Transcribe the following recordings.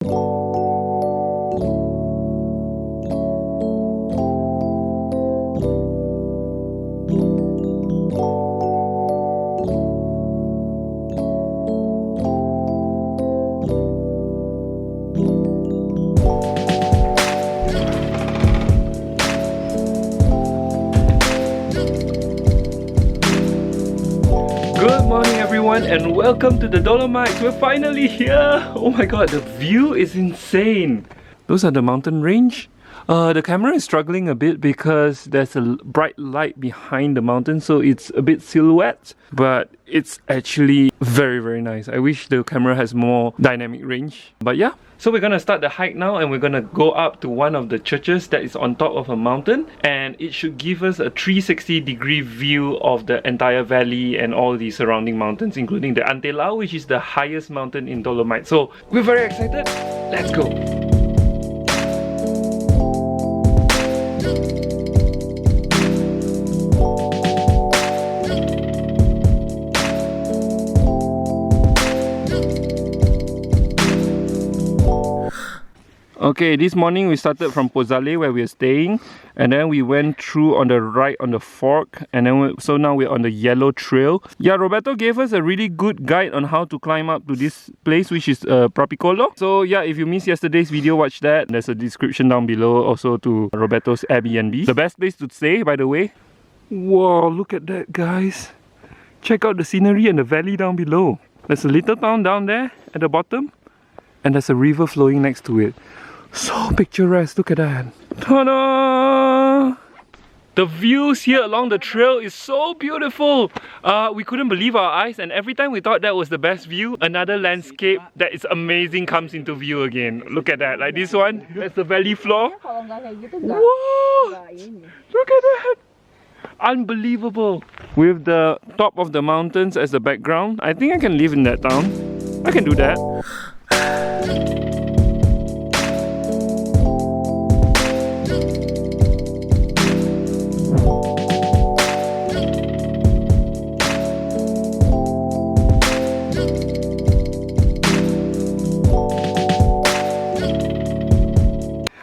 Good morning everyone and welcome to the Dolomites. We're finally here! Oh my god, the view is insane! Those are the mountain range. The camera is struggling a bit because there's a bright light behind the mountain, so it's a bit silhouette, but it's actually very nice. I wish the camera has more dynamic range, but yeah. So we're gonna start the hike now and we're gonna go up to one of the churches that is on top of a mountain, and it should give us a 360-degree view of the entire valley and all the surrounding mountains, including the Antelao, which is the highest mountain in Dolomites. So we're very excited. Let's go! Okay, this morning we started from Pozale where we are staying, and then we went through on the right on the fork, and then so now we're on the yellow trail. Yeah, Roberto gave us a really good guide on how to climb up to this place, which is Propicolo. So yeah, if you missed yesterday's video, watch that. There's a description down below also to Roberto's Airbnb. The best place to stay, by the way. Whoa, look at that, guys. Check out the scenery and the valley down below. There's a little town down there at the bottom, and there's a river flowing next to it. So picturesque, look at that. Ta-da! The views here along the trail is so beautiful. We couldn't believe our eyes, and every time we thought that was the best view, another landscape that is amazing comes into view again. Look at that, like this one, that's the valley floor. Whoa! Look at that! Unbelievable. With the top of the mountains as the background, I think I can live in that town. I can do that.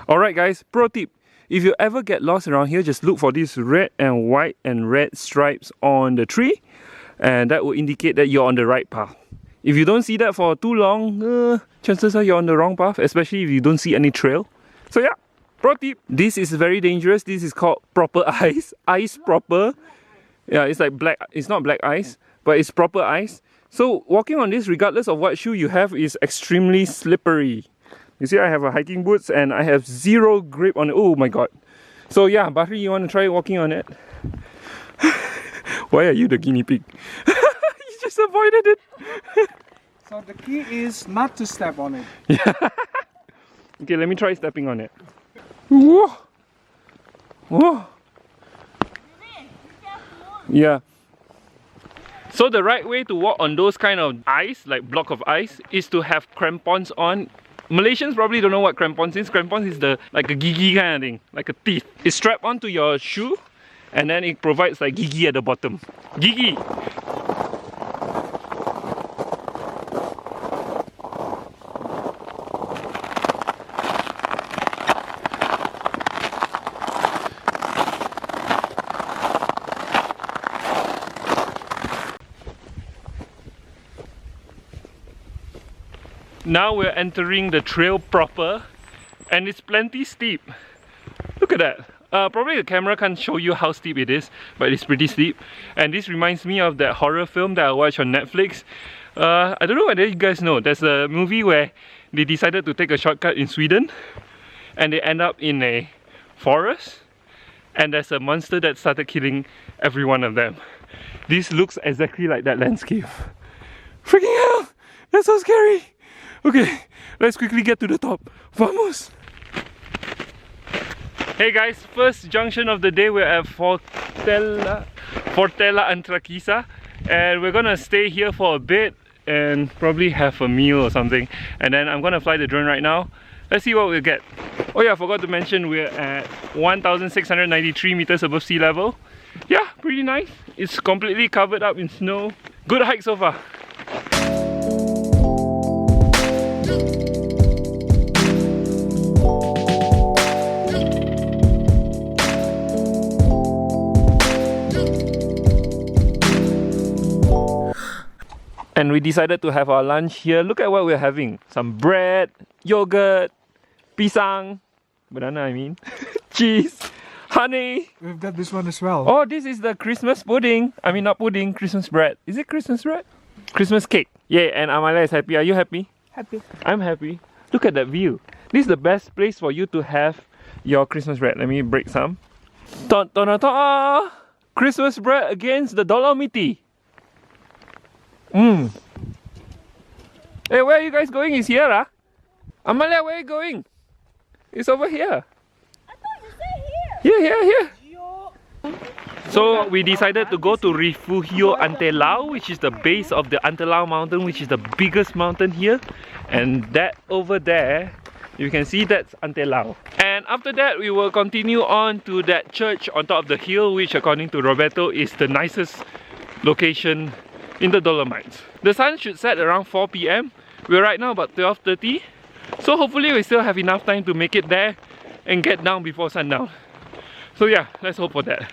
Alright guys, pro tip. If you ever get lost around here, just look for these red and white and red stripes on the tree, and that will indicate that you're on the right path. If you don't see that for too long, chances are you're on the wrong path, especially if you don't see any trail. So yeah, pro tip. This is very dangerous. This is called proper ice. Ice proper. Yeah, it's like black, it's not black ice, but it's proper ice. So walking on this, regardless of what shoe you have, is extremely slippery. You see, I have a hiking boots and I have zero grip on it. Oh my god. So yeah, Bahri, you want to try walking on it? Why are you the guinea pig? You just avoided it. So the key is not to step on it. Yeah. Okay, let me try stepping on it. Whoa. Whoa. Yeah. So the right way to walk on those kind of ice, like block of ice, is to have crampons on. Malaysians probably don't know what crampons is. Crampons is like a gigi kind of thing, like a teeth. It's strapped onto your shoe, and then it provides like gigi at the bottom. Gigi! Now we're entering the trail proper, and it's plenty steep. Look at that. Probably the camera can't show you how steep it is, but it's pretty steep. And this reminds me of that horror film that I watched on Netflix. I don't know whether you guys know, there's a movie where they decided to take a shortcut in Sweden, and they end up in a forest, and there's a monster that started killing every one of them. This looks exactly like that landscape. Freaking hell! That's so scary! Okay, let's quickly get to the top. Vamos! Hey guys, first junction of the day, we're at Fortella Antraquisa, and we're gonna stay here for a bit and probably have a meal or something, and then I'm gonna fly the drone right now. Let's see what we'll get. Oh yeah, I forgot to mention we're at 1,693 meters above sea level. Yeah, pretty nice. It's completely covered up in snow. Good hike so far. And we decided to have our lunch here. Look at what we're having. Some bread, yogurt, pisang, banana I mean, cheese, honey. We've got this one as well. Oh, this is the Christmas pudding. I mean not pudding, Christmas bread. Is it Christmas bread? Christmas cake. Yeah, and Amalia is happy. Are you happy? Happy. I'm happy. Look at that view. This is the best place for you to have your Christmas bread. Let me break some. Dun, dun, dun, dun. Christmas bread against the Dolomites. Hey, where are you guys going? It's here, ah? Amalia, where are you going? It's over here. I thought you said here. Here. So we decided to go to Rifugio Antelao, which is the base of the Antelao mountain, which is the biggest mountain here. And that over there, you can see that's Antelao. And after that, we will continue on to that church on top of the hill, which according to Roberto is the nicest location in the Dolomites. The sun should set around 4 PM. We're right now about 12:30. So hopefully we still have enough time to make it there and get down before sundown. So yeah, let's hope for that.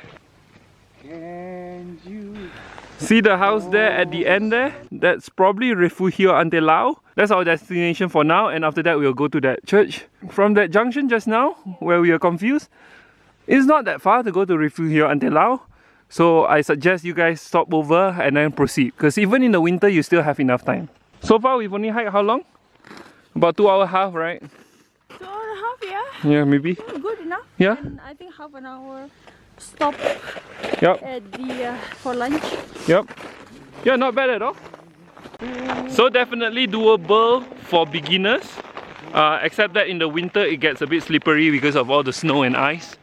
Can you... See the house there at the end there? That's probably Rifugio Antelao. That's our destination for now, and after that we'll go to that church. From that junction just now, where we are confused, it's not that far to go to Rifugio Antelao. So I suggest you guys stop over and then proceed, because even in the winter you still have enough time. So far we've only hiked how long? About 2.5 hours, right? 2.5, yeah. Yeah, maybe. Good enough. Yeah. And I think half an hour stop Yep. at the for lunch. Yep. Yeah, not bad at all. So definitely doable for beginners. Except that in the winter it gets a bit slippery because of all the snow and ice.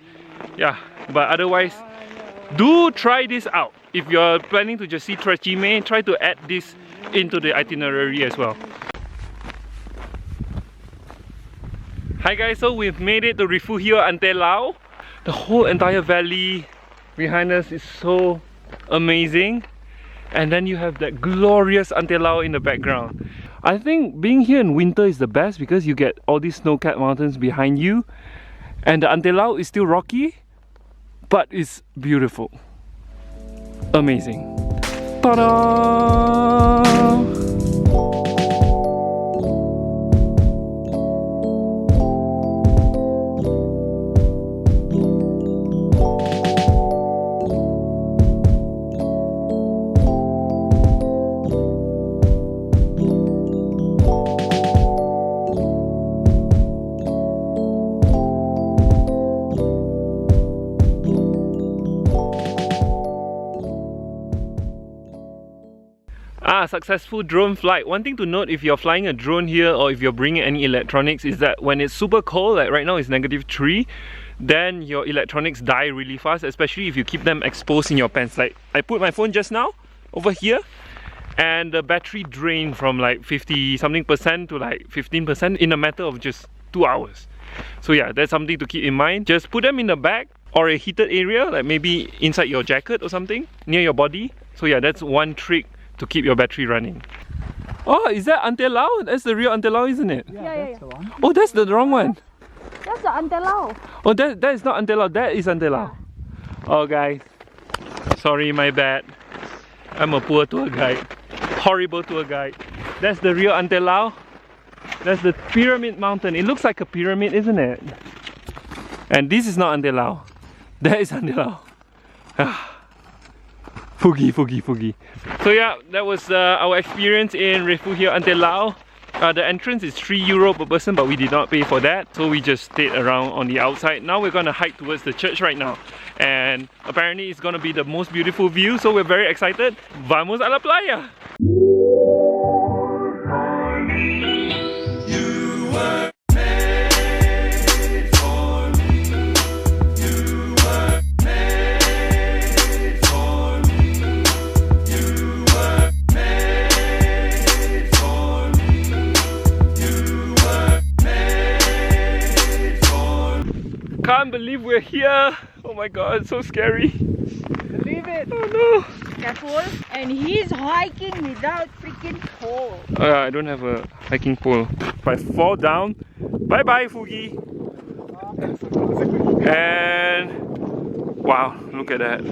Yeah, but otherwise, do try this out. If you're planning to just see Trachime, try to add this into the itinerary as well. Hi guys, so we've made it to Rifugio Antelao. The whole entire valley behind us is so amazing. And then you have that glorious Antelao in the background. I think being here in winter is the best because you get all these snow-capped mountains behind you. And the Antelao is still rocky, but it's beautiful. Amazing. Ta-da! Successful drone flight. One thing to note if you're flying a drone here or if you're bringing any electronics is that when it's super cold, like right now it's -3, then your electronics die really fast, especially if you keep them exposed in your pants. Like I put my phone just now over here and the battery drained from like 50 something percent to like 15% in a matter of just 2 hours. So yeah, that's something to keep in mind. Just put them in the bag or a heated area, like maybe inside your jacket or something near your body. So yeah, that's one trick to keep your battery running. Oh, is that Antelao? That's the real Antelao, isn't it? Yeah. The one. Oh, that's the wrong one. That's the Antelao. Oh, that is not Antelao, that is Antelao. Oh guys, sorry, my bad. I'm a poor tour guide. Horrible tour guide. That's the real Antelao. That's the Pyramid Mountain. It looks like a pyramid, isn't it? And this is not Antelao. That is Antelao. Foogie. So yeah, that was our experience in Rifugio Antelao. The entrance is €3 per person, but we did not pay for that, so we just stayed around on the outside. Now we're gonna hike towards the church right now, and apparently it's gonna be the most beautiful view, so we're very excited. Vamos a la playa! Can't believe we're here. Oh my god, it's so scary. Believe it. Oh no. Careful. And he's hiking without freaking pole. Oh yeah, I don't have a hiking pole. If I fall down, bye bye Foogie. And wow, look at that.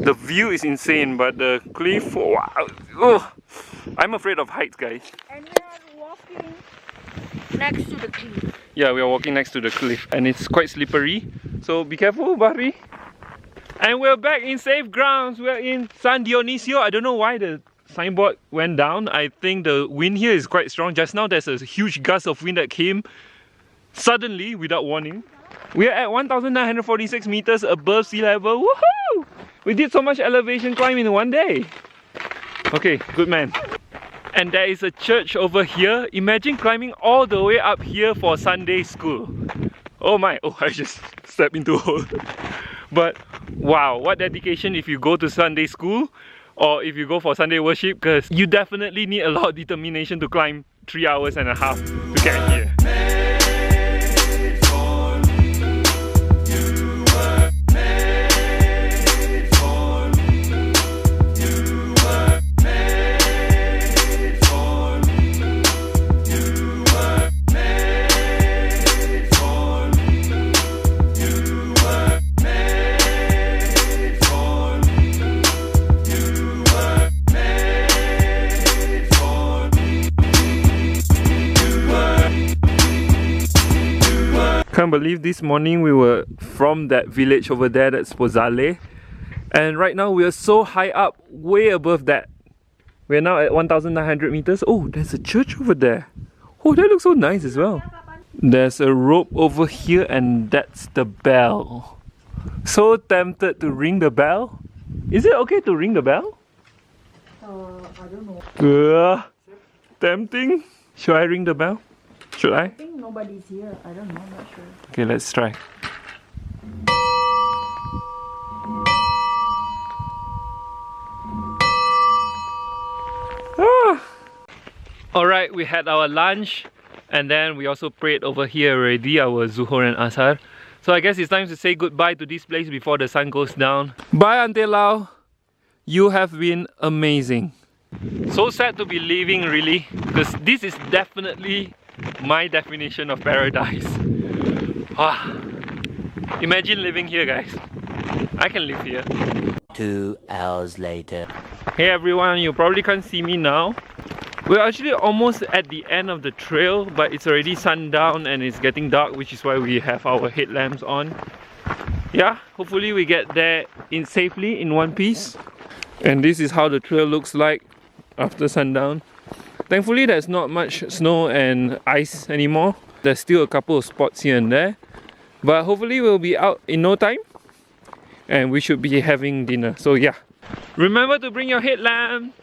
The view is insane, but the cliff, wow. Oh, I'm afraid of heights, guys. And we are walking next to the cliff. Yeah, we are walking next to the cliff and it's quite slippery. So be careful, Bahri. And we're back in safe grounds. We're in San Dionisio. I don't know why the signboard went down. I think the wind here is quite strong. Just now there's a huge gust of wind that came suddenly without warning. We are at 1,946 meters above sea level. Woohoo! We did so much elevation climb in one day. Okay, good man. And there is a church over here. Imagine climbing all the way up here for Sunday school. Oh my, oh, I just stepped into a hole. But wow, what dedication if you go to Sunday school or if you go for Sunday worship, because you definitely need a lot of determination to climb 3.5 hours to get here. Can't believe this morning we were from that village over there, that's Pozzale, and right now we are so high up, way above that. We're now at 1,900 meters. Oh, there's a church over there. Oh, that looks so nice as well. There's a rope over here and that's the bell. So tempted to ring the bell. Is it okay to ring the bell? I don't know. Tempting. Should I ring the bell? Should I? I think nobody's here. I don't know, I'm not sure. Okay, let's try. Alright, we had our lunch and then we also prayed over here already, our Zuhur and Asar. So I guess it's time to say goodbye to this place before the sun goes down. Bye Antelao, you have been amazing. So sad to be leaving really, because this is definitely my definition of paradise. Imagine living here, guys. I can live here. 2 hours later. Hey everyone, you probably can't see me now. We're actually almost at the end of the trail, but it's already sundown and it's getting dark, which is why we have our headlamps on. Yeah, hopefully we get there safely in one piece. And this is how the trail looks like after sundown. Thankfully there's not much snow and ice anymore. There's still a couple of spots here and there. But hopefully we'll be out in no time. And we should be having dinner. So yeah. Remember to bring your headlamp.